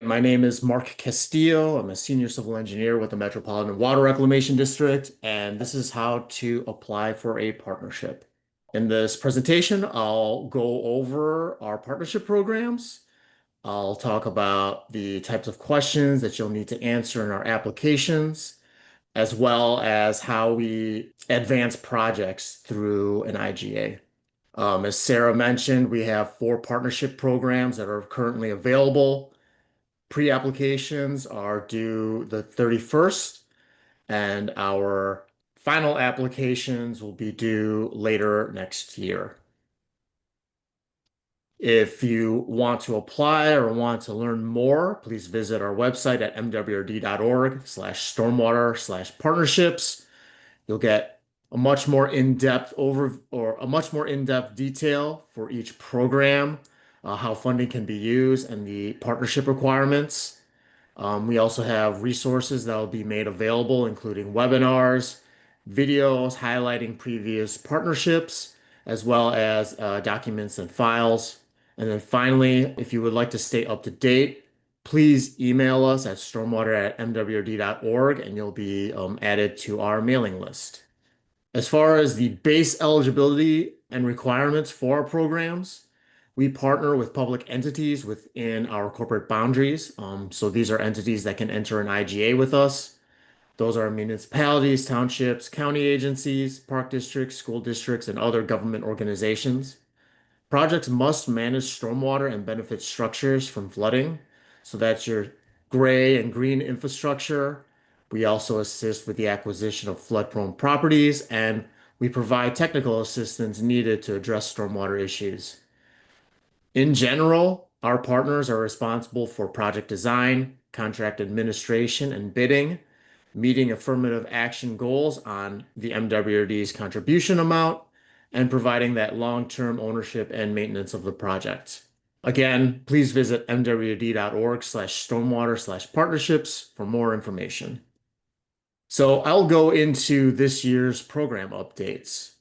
My name is Mark Castillo. I'm a senior civil engineer with the Metropolitan Water Reclamation District, and this is how to apply for a partnership. In this presentation, I'll go over our partnership programs. I'll talk about the types of questions that you'll need to answer in our applications, as well as how we advance projects through an IGA. As Sarah mentioned, we have 4 partnership programs that are currently available. Pre-applications are due the 31st, and our final applications will be due later next year. If you want to apply or want to learn more, please visit our website at mwrd.org/stormwater/partnerships. You'll get a much more in-depth a much more in-depth detail for each program, how funding can be used, and the partnership requirements. We also have resources that will be made available, including webinars, videos highlighting previous partnerships, as well as documents and files. And then finally, if you would like to stay up to date, please email us at stormwater@mwrd.org and you'll be added to our mailing list. As far as the base eligibility and requirements for our programs, we partner with public entities within our corporate boundaries. So these are entities that can enter an IGA with us. Those are municipalities, townships, county agencies, park districts, school districts, and other government organizations. Projects must manage stormwater and benefit structures from flooding. So that's your gray and green infrastructure. We also assist with the acquisition of flood-prone properties, and we provide technical assistance needed to address stormwater issues. In general, our partners are responsible for project design, contract administration, and bidding, meeting affirmative action goals on the MWRD's contribution amount, and providing that long-term ownership and maintenance of the project. Again, please visit mwrd.org/stormwater/partnerships for more information. So I'll go into this year's program updates.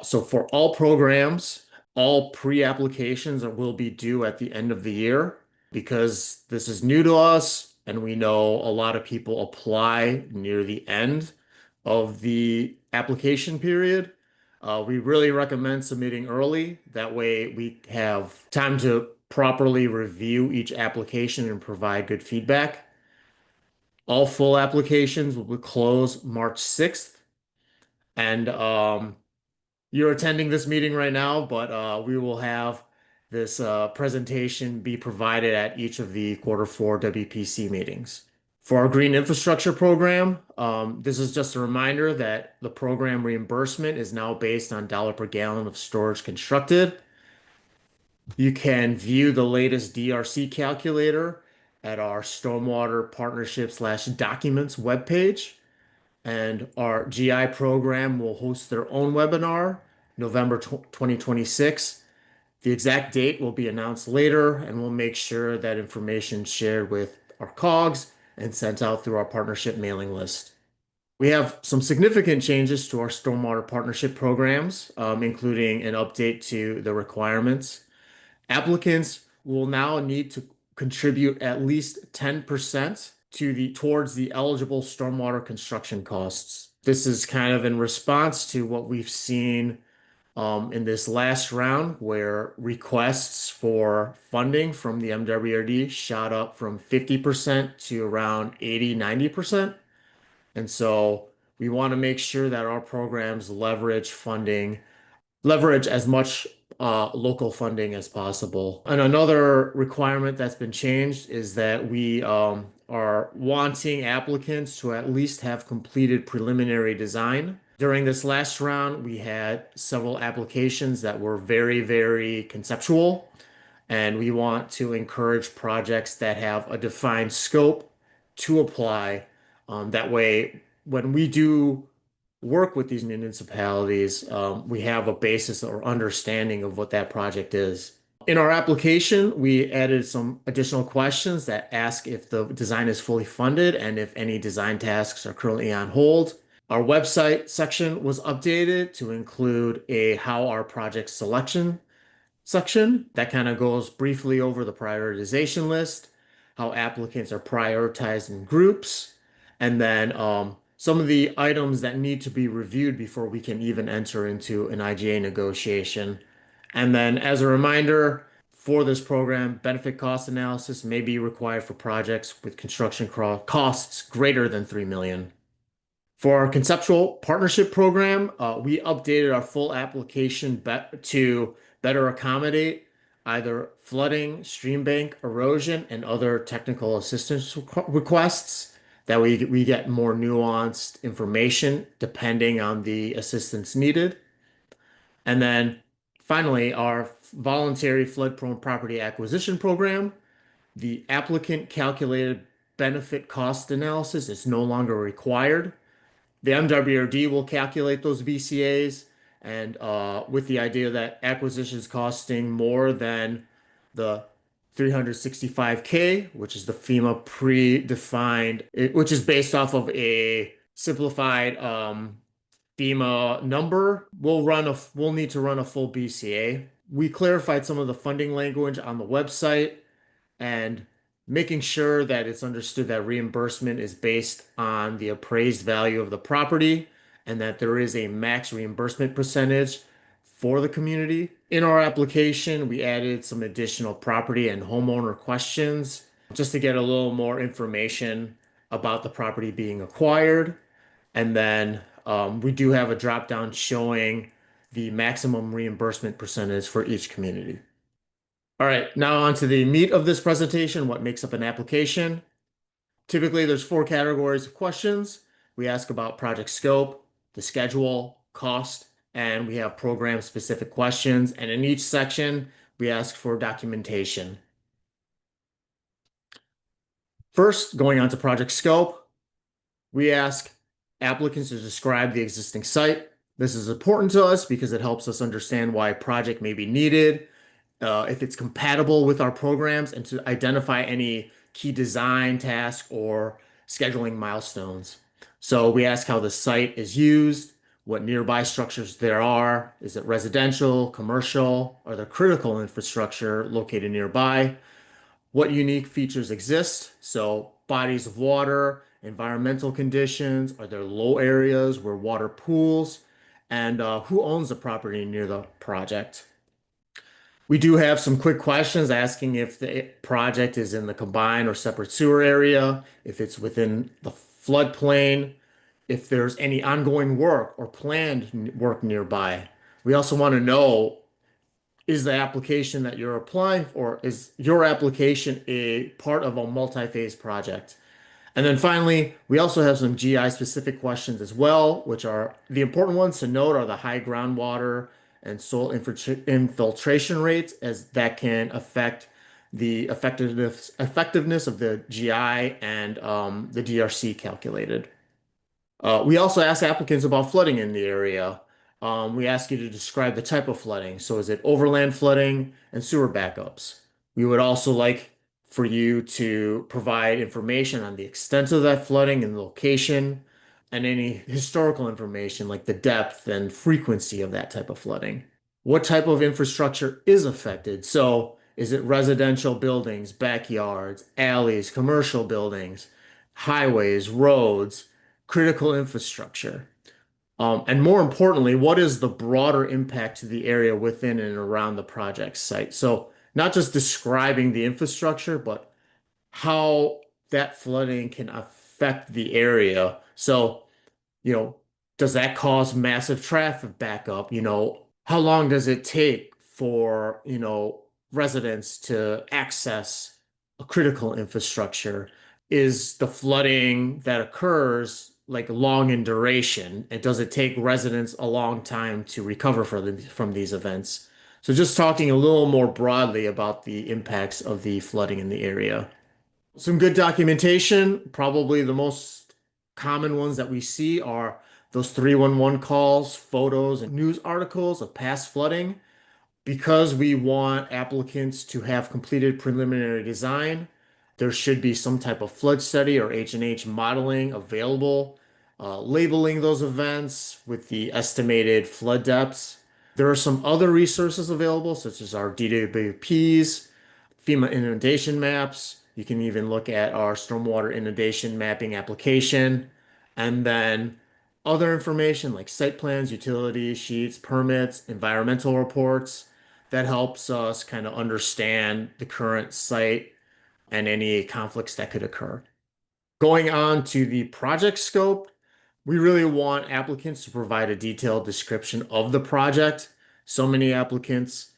So for all programs, all pre-applications will be due at the end of the year because this is new to us and we know a lot of people apply near the end of the application period. We really recommend submitting early. That way we have time to properly review each application and provide good feedback. All full applications will close March 6th. And you're attending this meeting right now, but we will have this presentation be provided at each of the Q4 WPC meetings. For our green infrastructure program, this is just a reminder that the program reimbursement is now based on dollar per gallon of storage constructed. You can view the latest DRC calculator at our Stormwater Partnership/Documents webpage. And our GI program will host their own webinar, November 2026. The exact date will be announced later, and we'll make sure that information is shared with our COGs and sent out through our partnership mailing list. We have some significant changes to our stormwater partnership programs, including an update to the requirements. Applicants will now need to contribute at least 10% towards the eligible stormwater construction costs. This is kind of in response to what we've seen in this last round, where requests for funding from the MWRD shot up from 50% to around 80-90%. And so we want to make sure that our programs leverage as much local funding as possible. And another requirement that's been changed is that we are wanting applicants to at least have completed preliminary design. During this last round, we had several applications that were very, very conceptual, and we want to encourage projects that have a defined scope to apply. That way, when we do work with these municipalities, we have a basis or understanding of what that project is. In our application, we added some additional questions that ask if the design is fully funded and if any design tasks are currently on hold. Our website section was updated to include a how our project selection section that kind of goes briefly over the prioritization list, how applicants are prioritized in groups, and then some of the items that need to be reviewed before we can even enter into an IGA negotiation. And then, as a reminder, for this program, benefit cost analysis may be required for projects with construction costs greater than 3 million. For our conceptual partnership program, we updated our full application to better accommodate either flooding, stream bank erosion, and other technical assistance requests. That we get more nuanced information depending on the assistance needed. And then finally, our voluntary flood-prone property acquisition program, the applicant calculated benefit cost analysis is no longer required. The MWRD will calculate those BCAs, and with the idea that acquisitions costing more than the 365K, which is the FEMA predefined, which is based off of a simplified FEMA number, we'll need to run a full BCA. We clarified some of the funding language on the website and making sure that it's understood that reimbursement is based on the appraised value of the property and that there is a max reimbursement percentage for the community. In our application, we added some additional property and homeowner questions just to get a little more information about the property being acquired. And then we do have a drop down showing the maximum reimbursement percentage for each community. All right, now on to the meat of this presentation, what makes up an application. Typically, there's four categories of questions. We ask about project scope, the schedule, cost, and we have program-specific questions. And in each section, we ask for documentation. First, going on to project scope, we ask applicants to describe the existing site. This is important to us because it helps us understand why a project may be needed, if it's compatible with our programs, and to identify any key design tasks or scheduling milestones. So we ask how the site is used, what nearby structures there are. Is it residential, commercial? Are there critical infrastructure located nearby? What unique features exist? So bodies of water, environmental conditions, are there low areas where water pools? And who owns the property near the project? We do have some quick questions asking if the project is in the combined or separate sewer area, if it's within the floodplain, if there's any ongoing work or planned work nearby. We also want to know, is the application that you're applying for, is your application a part of a multi-phase project? And then finally, we also have some GI specific questions as well, which are the important ones to note are the high groundwater and soil infiltration rates, as that can affect the effectiveness of the GI and the DRC calculated. We also ask applicants about flooding in the area. We ask you to describe the type of flooding. So is it overland flooding and sewer backups? We would also like for you to provide information on the extent of that flooding and the location and any historical information like the depth and frequency of that type of flooding. What type of infrastructure is affected? So is it residential buildings, backyards, alleys, commercial buildings, highways, roads, critical infrastructure? And more importantly, what is the broader impact to the area within and around the project site? So not just describing the infrastructure, but how that flooding can affect the area. So, you know, does that cause massive traffic backup? How long does it take for, residents to access a critical infrastructure? Is the flooding that occurs like long in duration? And does it take residents a long time to recover from these events? So just talking a little more broadly about the impacts of the flooding in the area. Some good documentation, probably the most common ones that we see are those 311 calls, photos, and news articles of past flooding. Because we want applicants to have completed preliminary design, there should be some type of flood study or H&H modeling available, labeling those events with the estimated flood depths. There are some other resources available, such as our DWPs, FEMA inundation maps. You can even look at our stormwater inundation mapping application, and then other information like site plans, utility sheets, permits, environmental reports. That helps us kind of understand the current site and any conflicts that could occur. Going on to the project scope, we really want applicants to provide a detailed description of the project. So many applicants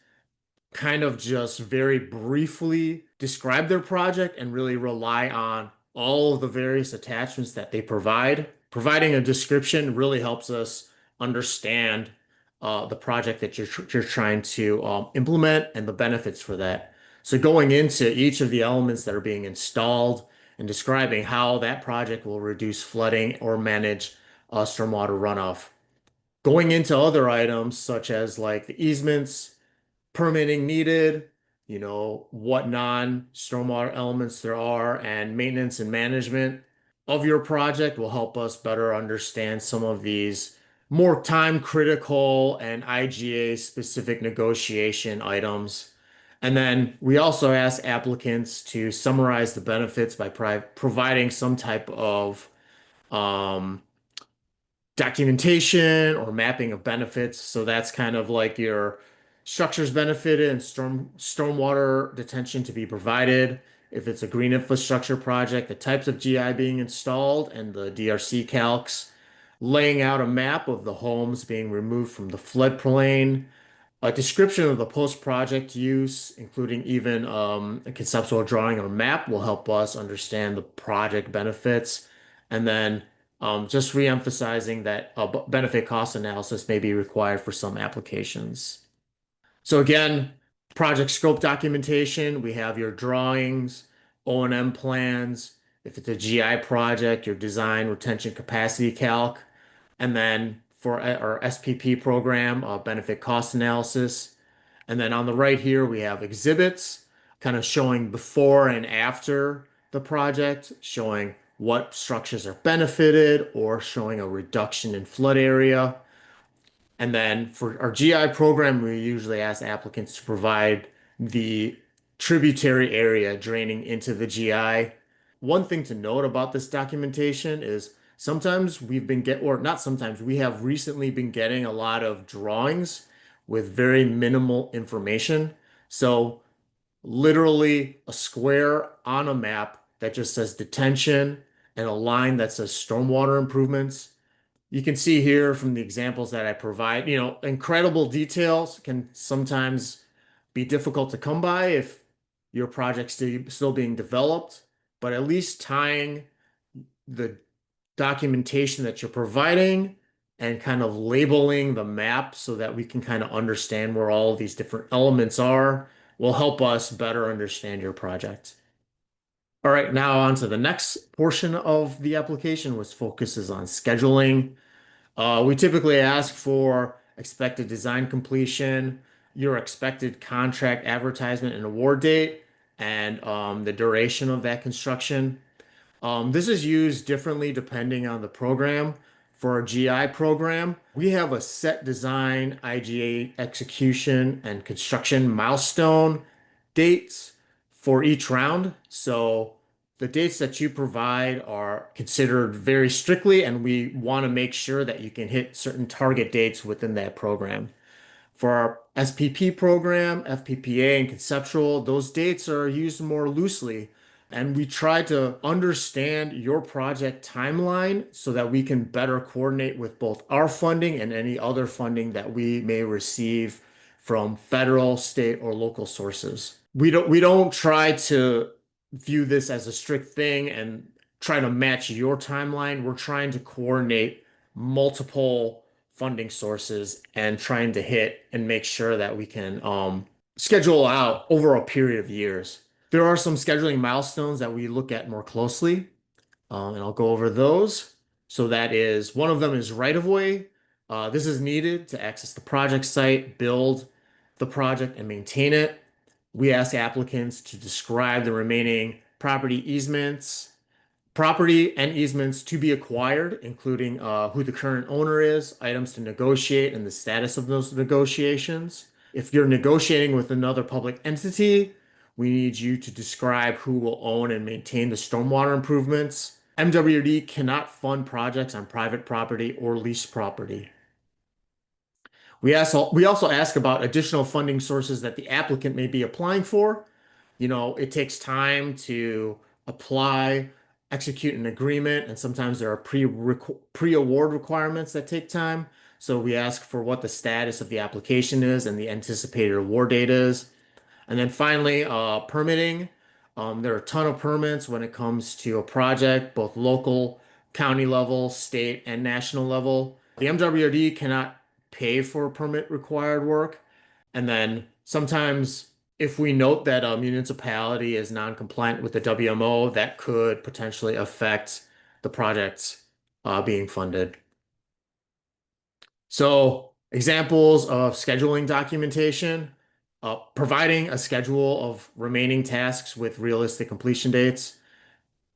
kind of just very briefly describe their project and really rely on all of the various attachments that they provide. Providing a description really helps us understand the project that you're trying to implement and the benefits for that. So going into each of the elements that are being installed and describing how that project will reduce flooding or manage stormwater runoff. Going into other items such as like the easements, permitting needed, what non-stormwater elements there are, and maintenance and management of your project will help us better understand some of these more time critical and IGA specific negotiation items. And then we also ask applicants to summarize the benefits by providing some type of um, documentation or mapping of benefits. So that's kind of like your structures benefited and stormwater detention to be provided. If it's a green infrastructure project, the types of GI being installed and the DRC calcs, laying out a map of the homes being removed from the floodplain, a description of the post-project use, including even a conceptual drawing or map, will help us understand the project benefits. And then just re-emphasizing that benefit cost analysis may be required for some applications. So again, project scope documentation, we have your drawings, O&M plans. If it's a GI project, your design retention capacity calc. And then for our SPP program, benefit cost analysis. And then on the right here, we have exhibits, kind of showing before and after the project, showing what structures are benefited or showing a reduction in flood area. And then for our GI program, we usually ask applicants to provide the tributary area draining into the GI. One thing to note about this documentation is sometimes or not sometimes, we have recently been getting a lot of drawings with very minimal information. So literally a square on a map that just says detention and a line that says stormwater improvements. You can see here from the examples that I provide, incredible details can sometimes be difficult to come by if your project's still being developed, but at least tying the documentation that you're providing and kind of labeling the map so that we can kind of understand where all of these different elements are will help us better understand your project. All right, now on to the next portion of the application, which focuses on scheduling. We typically ask for expected design completion, your expected contract advertisement and award date, and the duration of that construction. This is used differently depending on the program. For a GI program, we have a set design, IGA execution, and construction milestone dates for each round. So the dates that you provide are considered very strictly, and we want to make sure that you can hit certain target dates within that program. For our SPP program, FPPA, and conceptual, those dates are used more loosely. And we try to understand your project timeline so that we can better coordinate with both our funding and any other funding that we may receive from federal, state, or local sources. We don't try to view this as a strict thing and try to match your timeline. We're trying to coordinate multiple funding sources and trying to hit and make sure that we can schedule out over a period of years. There are some scheduling milestones that we look at more closely, and I'll go over those. So that is one of them is right of way. This is needed to access the project site, build the project, and maintain it. We ask applicants to describe the remaining property easements Property and easements to be acquired, including who the current owner is, items to negotiate, and the status of those negotiations. If you're negotiating with another public entity, we need you to describe who will own and maintain the stormwater improvements. MWRD cannot fund projects on private property or leased property. We also ask about additional funding sources that the applicant may be applying for. It takes time to apply, execute an agreement, and sometimes there are pre-award requirements that take time. So we ask for what the status of the application is and the anticipated award date is. And then finally, permitting. There are a ton of permits when it comes to a project, both local, county level, state, and national level. The MWRD cannot pay for permit required work. And then sometimes, if we note that a municipality is non-compliant with the WMO, that could potentially affect the projects being funded. So, examples of scheduling documentation, providing a schedule of remaining tasks with realistic completion dates.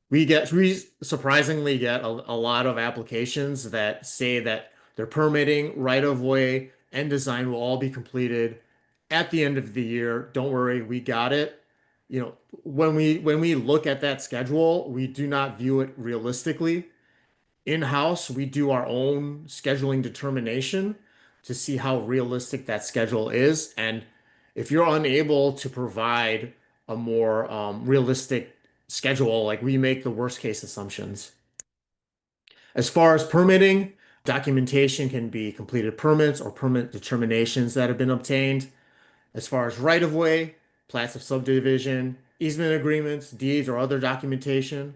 We surprisingly get a lot of applications that say that their permitting, right of way, and design will all be completed at the end of the year. Don't worry, we got it. When we look at that schedule, we do not view it realistically. In-house, we do our own scheduling determination to see how realistic that schedule is. And if you're unable to provide a more realistic schedule, like we make the worst case assumptions. As far as permitting, documentation can be completed permits or permit determinations that have been obtained. As far as right-of-way, plats of subdivision, easement agreements, deeds, or other documentation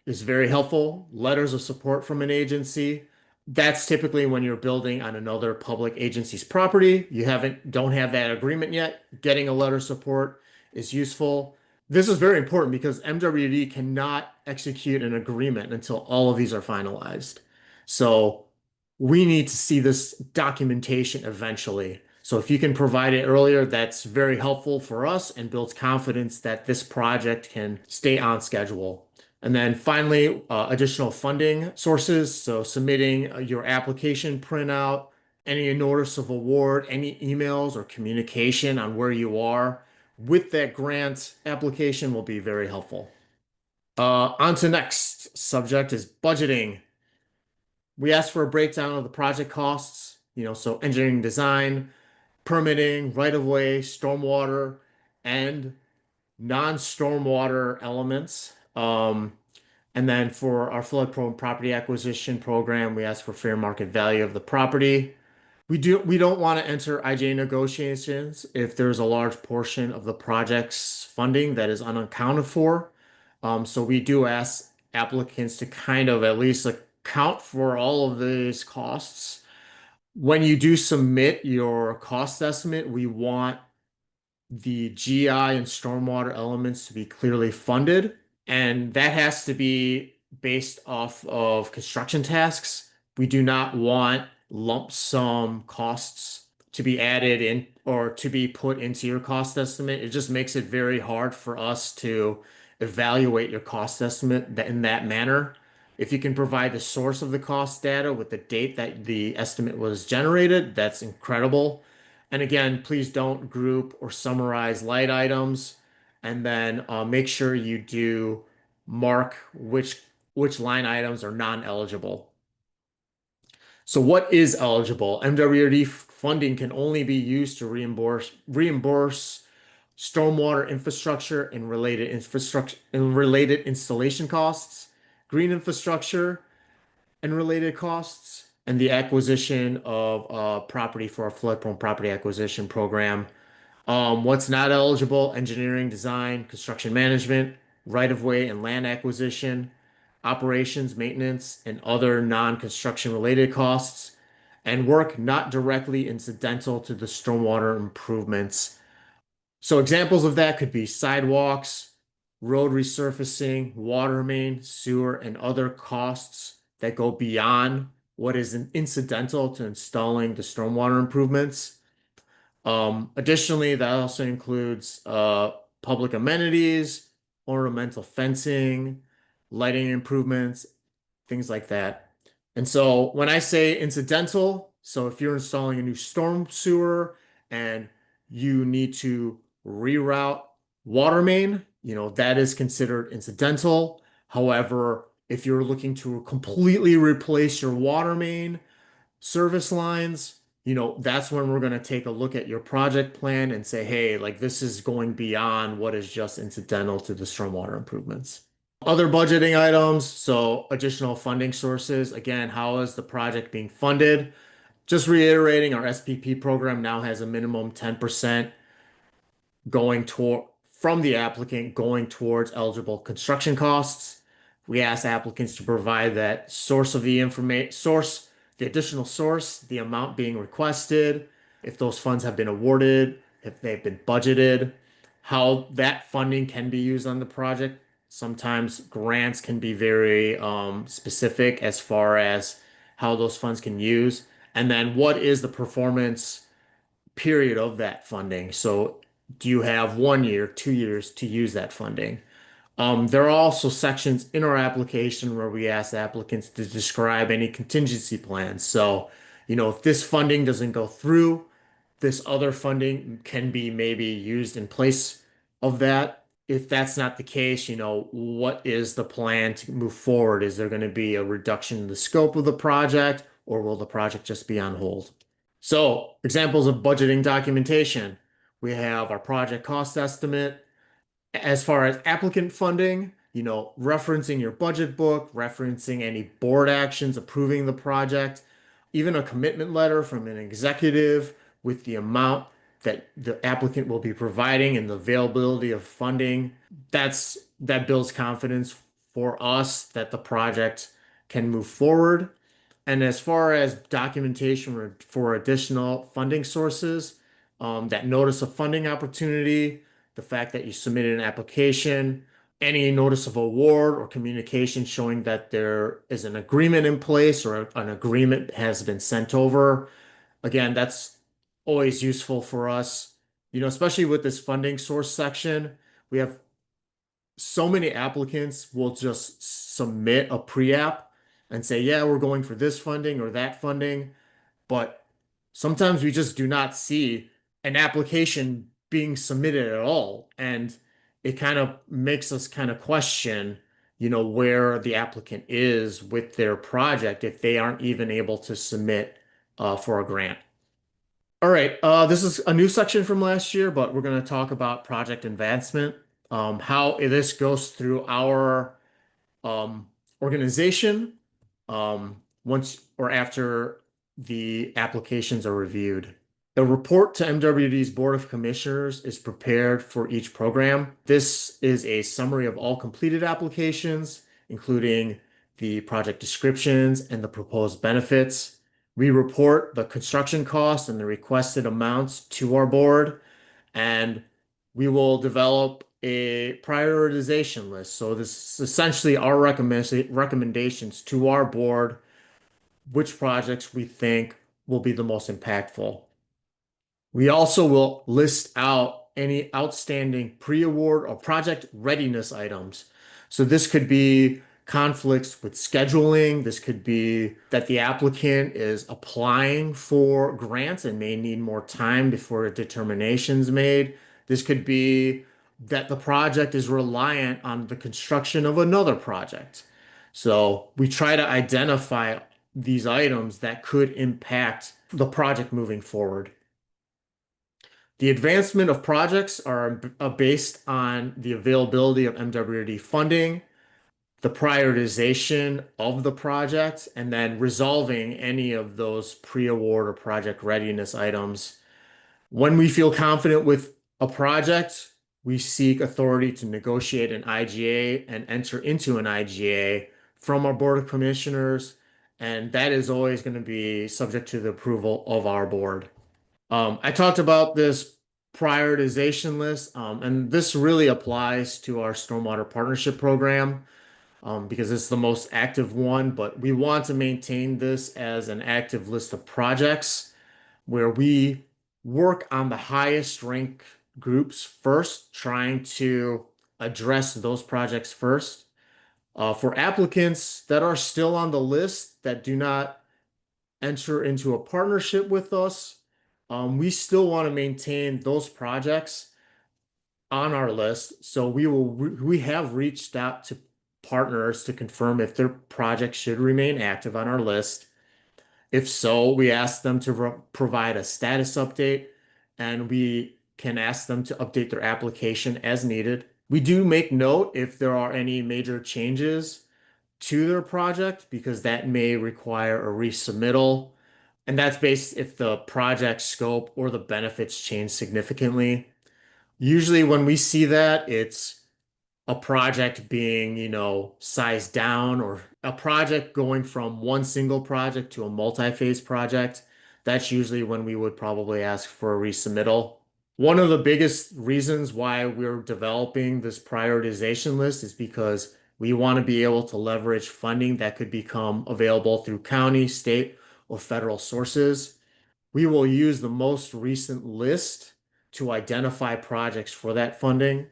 is very helpful. Letters of support from an agency. That's typically when you're building on another public agency's property. You don't have that agreement yet. Getting a letter of support is useful. This is very important because MWD cannot execute an agreement until all of these are finalized. So we need to see this documentation eventually. So if you can provide it earlier, that's very helpful for us and builds confidence that this project can stay on schedule. And then finally, additional funding sources. So submitting your application printout, any notice of award, any emails or communication on where you are with that grant application will be very helpful. On to next subject is budgeting. We ask for a breakdown of the project costs, so engineering design, permitting, right-of-way, stormwater, and non-stormwater elements. And then for our flood-prone property acquisition program, we ask for fair market value of the property. We don't want to enter IJ negotiations if there's a large portion of the project's funding that is unaccounted for. So we do ask applicants to kind of at least account for all of these costs. When you do submit your cost estimate, we want the GI and stormwater elements to be clearly funded, and that has to be based off of construction tasks. We do not want lump sum costs to be added in or to be put into your cost estimate. It just makes it very hard for us to evaluate your cost estimate in that manner. If you can provide the source of the cost data with the date that the estimate was generated, that's incredible. And again, please don't group or summarize light items. And then make sure you do mark which line items are non-eligible. So what is eligible? MWRD funding can only be used to reimburse stormwater infrastructure and related installation costs, green infrastructure and related costs, and the acquisition of property for a flood-prone property acquisition program. What's not eligible? Engineering, design, construction management, right-of-way and land acquisition, operations, maintenance, and other non-construction related costs, and work not directly incidental to the stormwater improvements. So examples of that could be sidewalks, road resurfacing, water main, sewer, and other costs that go beyond what is incidental to installing the stormwater improvements. Additionally, that also includes public amenities, ornamental fencing, lighting improvements, things like that. And so when I say incidental, so if you're installing a new storm sewer and you need to reroute water main, that is considered incidental. However, if you're looking to completely replace your water main service lines, that's when we're going to take a look at your project plan and say, hey, like this is going beyond what is just incidental to the stormwater improvements. Other budgeting items, so additional funding sources. Again, how is the project being funded? Just reiterating, our SPP program now has a minimum 10% going toward from the applicant going towards eligible construction costs. We ask applicants to provide that source of the information, the additional source, the amount being requested, if those funds have been awarded, if they've been budgeted, how that funding can be used on the project. Sometimes grants can be very specific as far as how those funds can use. And then what is the performance period of that funding? So do you have 1 year, 2 years to use that funding? There are also sections in our application where we ask applicants to describe any contingency plans. So, if this funding doesn't go through, this other funding can be maybe used in place of that. If that's not the case, what is the plan to move forward? Is there going to be a reduction in the scope of the project, or will the project just be on hold? So, examples of budgeting documentation. We have our project cost estimate. As far as applicant funding, referencing your budget book, referencing any board actions approving the project, even a commitment letter from an executive with the amount that the applicant will be providing and the availability of funding. That builds confidence for us that the project can move forward. And as far as documentation for additional funding sources, that notice of funding opportunity, the fact that you submitted an application, any notice of award or communication showing that there is an agreement in place or an agreement has been sent over. Again, that's always useful for us, especially with this funding source section. We have so many applicants will just submit a pre-app and say, yeah, we're going for this funding or that funding. But sometimes we just do not see an application being submitted at all. And it kind of makes us kind of question, where the applicant is with their project if they aren't even able to submit for a grant. All right, this is a new section from last year, but we're going to talk about project advancement, how this goes through our um, organization once or after the applications are reviewed. A report to MWRD's Board of Commissioners is prepared for each program. This is a summary of all completed applications, including the project descriptions and the proposed benefits. We report the construction costs and the requested amounts to our board, and we will develop a prioritization list. So this is essentially our recommendations to our board, which projects we think will be the most impactful. We also will list out any outstanding pre-award or project readiness items. So this could be conflicts with scheduling. This could be that the applicant is applying for grants and may need more time before a determination's made. This could be that the project is reliant on the construction of another project. So we try to identify these items that could impact the project moving forward. The advancement of projects are based on the availability of MWRD funding, the prioritization of the project, and then resolving any of those pre-award or project readiness items. When we feel confident with a project, we seek authority to negotiate an IGA and enter into an IGA from our Board of Commissioners, and that is always going to be subject to the approval of our board. I talked about this prioritization list, and this really applies to our Stormwater Partnership Program because it's the most active one, but we want to maintain this as an active list of projects where we work on the highest rank groups first, trying to address those projects first. For applicants that are still on the list that do not enter into a partnership with us, we still want to maintain those projects on our list. So we have reached out to partners to confirm if their project should remain active on our list. If so, we ask them to provide a status update, and we can ask them to update their application as needed. We do make note if there are any major changes to their project because that may require a resubmittal. And that's based if the project scope or the benefits change significantly. Usually when we see that, it's a project being, sized down or a project going from one single project to a multi-phase project. That's usually when we would probably ask for a resubmittal. One of the biggest reasons why we're developing this prioritization list is because we want to be able to leverage funding that could become available through county, state, or federal sources. We will use the most recent list to identify projects for that funding.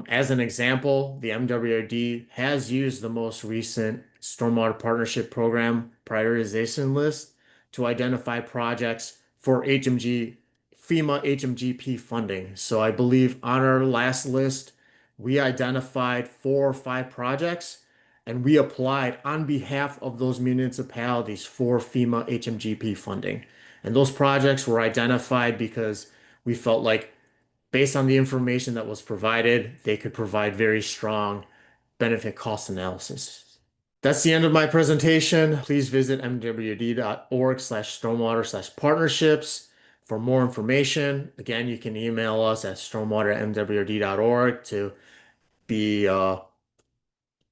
As an example, the MWRD has used the most recent Stormwater Partnership Program prioritization list to identify projects for FEMA HMGP funding. So I believe on our last list, we identified 4 or 5 projects and we applied on behalf of those municipalities for FEMA HMGP funding. And those projects were identified because we felt like, based on the information that was provided, they could provide very strong benefit cost analysis. That's the end of my presentation. Please visit mwrd.org/stormwater/partnerships for more information. Again, you can email us at stormwater@mwrd.org to be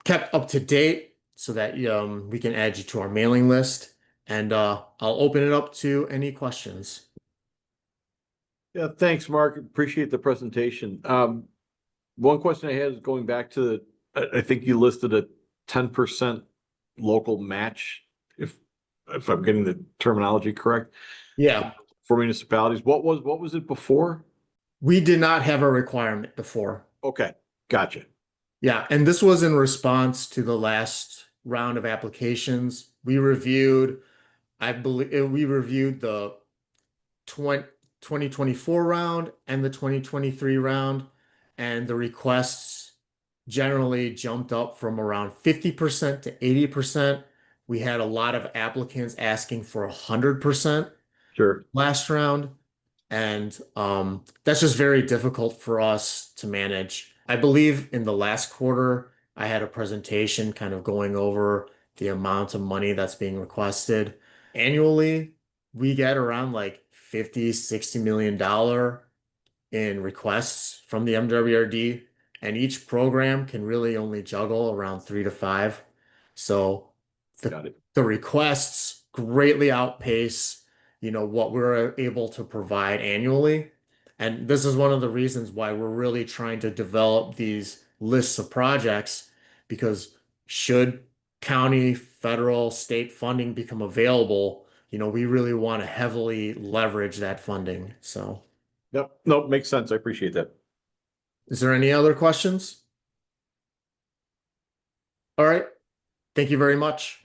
kept up to date so that we can add you to our mailing list. And I'll open it up to any questions. Yeah, thanks, Mark. Appreciate the presentation. One question I had is going back to I think you listed a 10% local match, if I'm getting the terminology correct, Yeah, for municipalities. What was it before? we did not have a requirement before. Okay, gotcha. Yeah, and this was in response to the last round of applications. I believe we reviewed the 2024 round and the 2023 round, and the requests generally jumped up from around 50% to 80%. We had a lot of applicants asking for 100% Sure. last round. And that's just very difficult for us to manage. I believe in the last quarter, I had a presentation kind of going over the amount of money that's being requested. Annually, we get around like 50, $60 million in requests from the MWRD, and each program can really only juggle around 3 to 5. So Got it. the requests greatly outpace, what we're able to provide annually. And this is one of the reasons why we're really trying to develop these lists of projects, because should county, federal, state funding become available, we really want to heavily leverage that funding. So, Yep. Nope, makes sense. I appreciate that. is there any other questions? All right. Thank you very much.